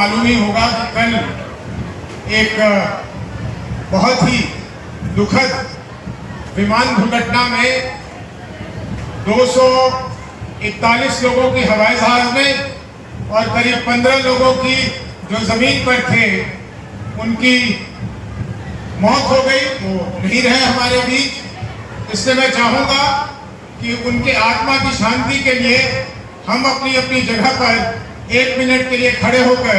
मालूम ही होगा कि कल एक बहुत ही दुखद विमान दुर्घटना में 241 लोगों की हवाई जहाज में और करीब 15 लोगों की जो जमीन पर थे उनकी मौत हो गई। वो नहीं रहे हमारे बीच। इसलिए मैं चाहूंगा कि उनके आत्मा की शांति के लिए हम अपनी अपनी जगह पर 1 मिनट के लिए खड़े होकर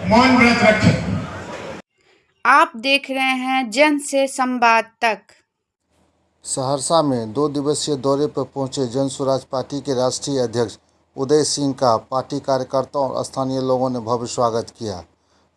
मौन व्रत रखें। आप देख रहे हैं जन से संवाद तक। सहरसा में 2 दिवसीय दौरे पर पहुंचे जन स्वराज पार्टी के राष्ट्रीय अध्यक्ष उदय सिंह का पार्टी कार्यकर्ताओं और स्थानीय लोगों ने भव्य स्वागत किया।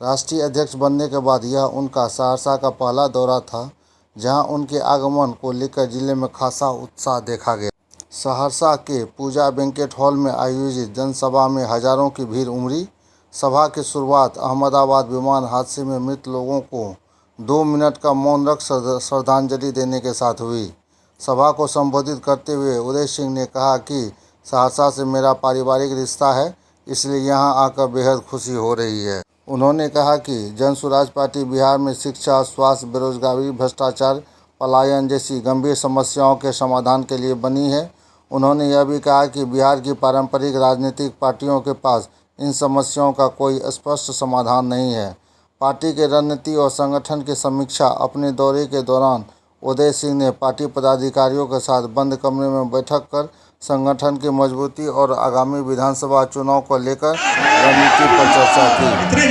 राष्ट्रीय अध्यक्ष बनने के बाद यह उनका सहरसा का पहला दौरा था, जहां उनके आगमन को लेकर जिले में खासा उत्साह देखा गया। सहरसा के पूजा बैंकेट हॉल में आयोजित जनसभा में हजारों की भीड़ उमड़ी। सभा की शुरुआत अहमदाबाद विमान हादसे में मृत लोगों को 2 मिनट का मौन रख श्रद्धांजलि देने के साथ हुई। सभा को संबोधित करते हुए उदय सिंह ने कहा कि सहरसा से मेरा पारिवारिक रिश्ता है, इसलिए यहां आकर बेहद खुशी हो रही है। उन्होंने कहा कि जन स्वराज पार्टी बिहार में शिक्षा, स्वास्थ्य, बेरोजगारी, भ्रष्टाचार, पलायन जैसी गंभीर समस्याओं के समाधान के लिए बनी है। उन्होंने यह भी कहा कि बिहार की पारंपरिक राजनीतिक पार्टियों के पास इन समस्याओं का कोई स्पष्ट समाधान नहीं है। पार्टी के रणनीति और संगठन की समीक्षा अपने दौरे के दौरान उदय सिंह ने पार्टी पदाधिकारियों के साथ बंद कमरे में बैठक कर संगठन की मजबूती और आगामी विधानसभा चुनाव को लेकर रणनीति पर चर्चा की।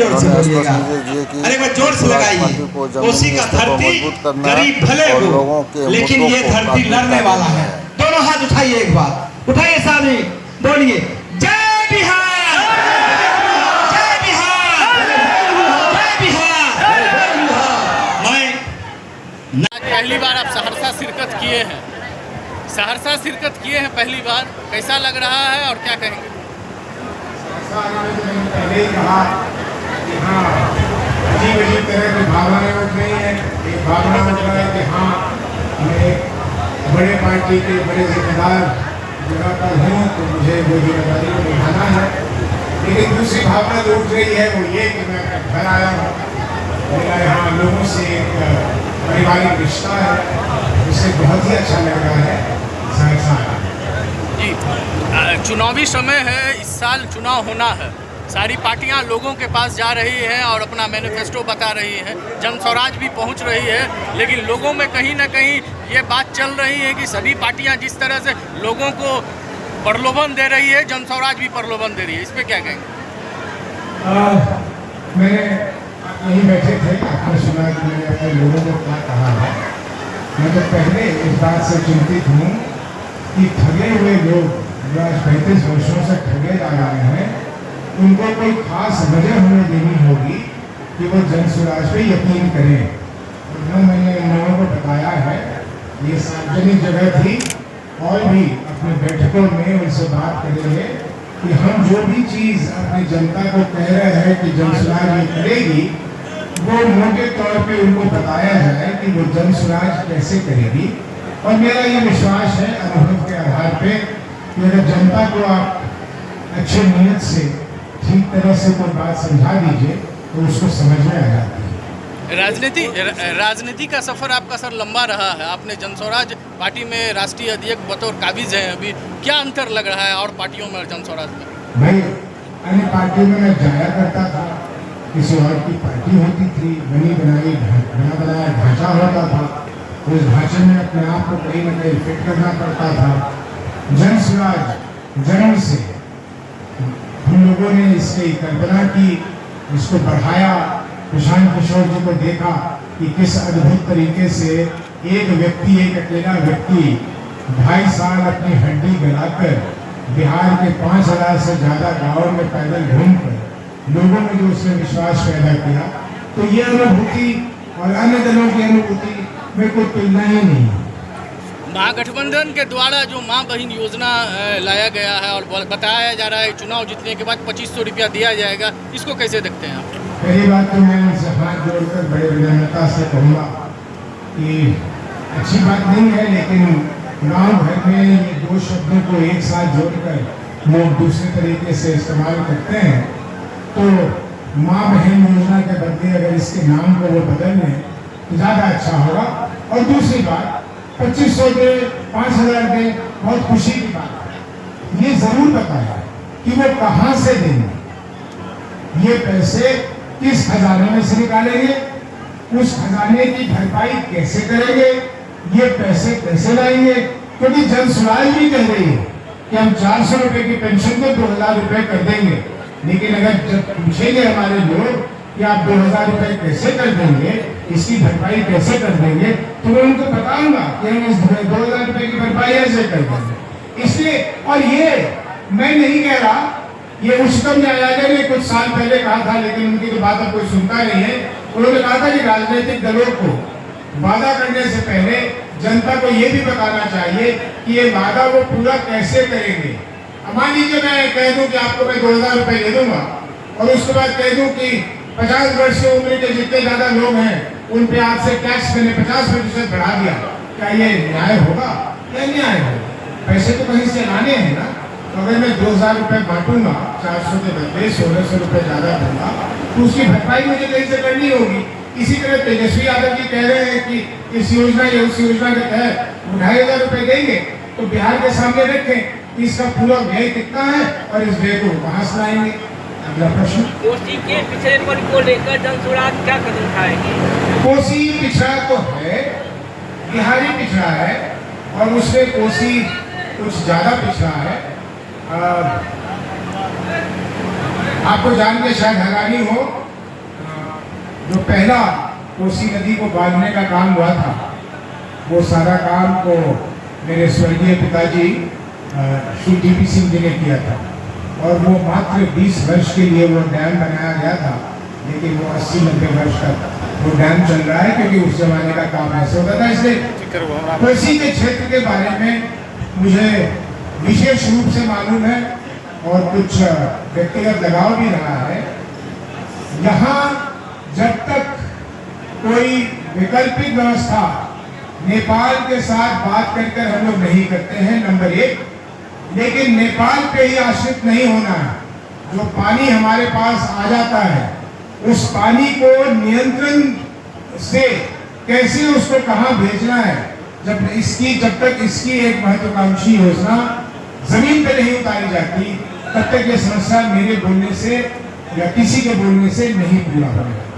उन्होंने स्पष्ट निर्देश दिए कि पार्टी को जमीनी स्तर पर मजबूत करना है और लोगों के लेकिन ये धरती लड़ने वाला है। दोनों हाथ उठाइए, एक बार उठाइए, सामने बोलिए जय बिहार, जय बिहार, जय बिहार। मैं पहली बार आप सहरसा शिरकत किए हैं, पहली बार, कैसा लग रहा है और क्या कहेंगे? पहले ही कहा कि हाँ, अजीब अजीब तरह की भावनाएं उठ रही हैं। एक भावना उठ रहा है कि हाँ, मैं बड़े पार्टी के बड़े जिम्मेदार जगह पर हूँ तो मुझे वो जिम्मेदारी को निभाना है। लेकिन दूसरी भावना जो उठ रही है वो ये कि मैं घर आया हूँ, मेरा यहाँ लोगों से एक पारिवारिक रिश्ता है, जिससे बहुत ही अच्छा लग रहा है सहरसा जी। चुनावी समय है, इस साल चुनाव होना है, सारी पार्टियां लोगों के पास जा रही हैं और अपना मैनिफेस्टो बता रही हैं, जन स्वराज भी पहुंच रही है, लेकिन लोगों में कहीं ना कहीं ये बात चल रही है कि सभी पार्टियां जिस तरह से लोगों को प्रलोभन दे रही है, जन स्वराज भी प्रलोभन दे रही है, इस पर क्या कहेंगे? मैंने यहीं बैठे थे, आपने सुना कि मैंने अपने लोगों को क्या कहा है। मैं तो पहले इस बात से चिंतित हूँ कि ठगे हुए लोग जो आज 35 वर्षों से ठगे जा रहे हैं, उनको कोई खास वजह हमें देनी होगी कि वो जन स्वराज पे यकीन करें। और जो मैंने इन लोगों को बताया है, ये सार्वजनिक जगह थी और भी अपने बैठकों में उनसे बात करेंगे कि हम जो भी चीज़ अपनी जनता को कह रहे हैं कि जन स्वराज ये करेगी, वो मोटे तौर पे उनको बताया जाए कि वो जन स्वराज कैसे करेगी। और मेरा ये विश्वास है अनुभव के आधार पे कि अगर जनता को आप अच्छे नीयत से ठीक तरह से कोई बात समझा दीजिए तो उसको समझ में आ जाती है। राजनीति का सफर आपका सर लंबा रहा है, आपने जन स्वराज पार्टी में राष्ट्रीय अध्यक्ष बतौर काबिज हैं, अभी क्या अंतर लग रहा है और पार्टियों में और जन स्वराज में? भाई, अन्य पार्टियों में मैं जाया करता था, किसी और की पार्टी होती थी, बना बनाया ढांचा होता था, उस ढांचे में अपने आप को कहीं न कहीं फिट करना पड़ता था। जन स्वराज जन्म से हम लोगों ने इसकी कल्पना की, इसको बढ़ाया, प्रशांत किशोर जी को देखा कि किस अद्भुत तरीके से एक व्यक्ति, एक अकेला व्यक्ति 2.5 साल अपनी हड्डी गलाकर बिहार के 5000 से ज़्यादा गाँव में पैदल घूमकर लोगों में जो उसने विश्वास पैदा किया, तो ये अनुभूति और अन्य दलों की अनुभूति में कोई तुलना ही नहीं है। महागठबंधन के द्वारा जो माँ बहन योजना लाया गया है और बताया जा रहा है चुनाव जीतने के बाद 2500 रुपया दिया जाएगा, इसको कैसे देखते हैं आप? पहली बात तो मैं उनसे हाथ जोड़कर बड़े विनम्रता से कहूँगा कि अच्छी बात नहीं है, लेकिन गांव भर में ये 2 शब्दों को एक साथ जोड़कर लोग दूसरे तरीके से इस्तेमाल करते हैं, तो माँ बहन योजना के बदले अगर इसके नाम को वो बदल लें तो ज़्यादा अच्छा होगा। और दूसरी बात, 2500 दे, 5000 दे, बहुत खुशी की बात है। ये जरूर बताया कि वो कहाँ से देंगे, ये पैसे किस खजाने में से निकालेंगे, उस खजाने की भरपाई कैसे करेंगे, ये पैसे कैसे लाएंगे। क्योंकि जन सुराज भी कह रही है कि हम 400 रुपए की पेंशन को 2000 रुपए कर देंगे, लेकिन अगर जब पूछेंगे हमारे लोग कि आप 2000 रुपए कैसे कर देंगे, इसकी भरपाई कैसे कर देंगे, तो मैं उनको बताऊंगा कि हम इस 2000 रुपए की भरपाई ऐसे कर देंगे। इसलिए, और ये मैं नहीं कह रहा, ये उच्चतम न्यायालय ने कुछ साल पहले कहा था, लेकिन उनकी तो बात अब कोई सुनता नहीं है। उन्होंने कहा था कि राजनीतिक दलों को वादा करने से पहले जनता को ये भी बताना चाहिए कि ये वादा वो पूरा कैसे करेंगे। मान लीजिए मैं कह दूं कि आपको मैं 2000 रुपए दे दूंगा और उसके बाद कह दूं कि 50 वर्ष की उम्र के जितने ज्यादा लोग हैं उन पे आपसे टैक्स मैंने 50% बढ़ा दिया, क्या ये न्याय होगा? क्या न्याय होगा? पैसे तो कहीं से लाने हैं ना। तो अगर मैं 2000 रुपए बांटूंगा, 400 के बदले 1600 रुपए ज्यादा दूंगा, तो उसकी भरपाई मुझे कहीं से करनी होगी। इसी तरह तेजस्वी यादव जी कह रहे हैं कि इस योजना या उस योजना के तहत 2500 रुपए देंगे, तो बिहार के सामने रखें कि इसका पूरा व्यय कितना है और इस व्यय को कहाँ से लाएंगे। अगला प्रश्न, कोसी के पिछड़ेपन को लेकर जनसुराज क्या कदम उठाएगी? कोसी पिछड़ा तो है, बिहारी पिछड़ा है और उसमें कोसी कुछ ज्यादा पिछड़ा है। आपको जान के शायद हैरानी हो, जो पहला कोसी नदी को बांधने का काम हुआ था, वो सारा काम को मेरे स्वर्गीय पिताजी श्री टी.पी. सिंह जी ने किया था और वो मात्र 20 वर्ष के लिए वो डैम बनाया गया था, लेकिन वो 80-90 वर्ष तक वो डैम चल रहा है, क्योंकि उस जमाने का काम ऐसे होता था। इसलिए कोसी के क्षेत्र के बारे में मुझे विशेष रूप से मालूम है और कुछ व्यक्तिगत लगाव भी रहा है। यहाँ जब तक कोई वैकल्पिक व्यवस्था नेपाल के साथ बात कर हम लोग नहीं करते हैं, नंबर 1, लेकिन नेपाल पे ही आश्रित नहीं होना है। जो पानी हमारे पास आ जाता है, उस पानी को नियंत्रण से कैसे उसको कहाँ भेजना है, जब तक इसकी एक महत्वाकांक्षी योजना जमीन पे नहीं उतारी जाती, तब तक ये समस्या मेरे बोलने से या किसी के बोलने से नहीं पूरा होगा।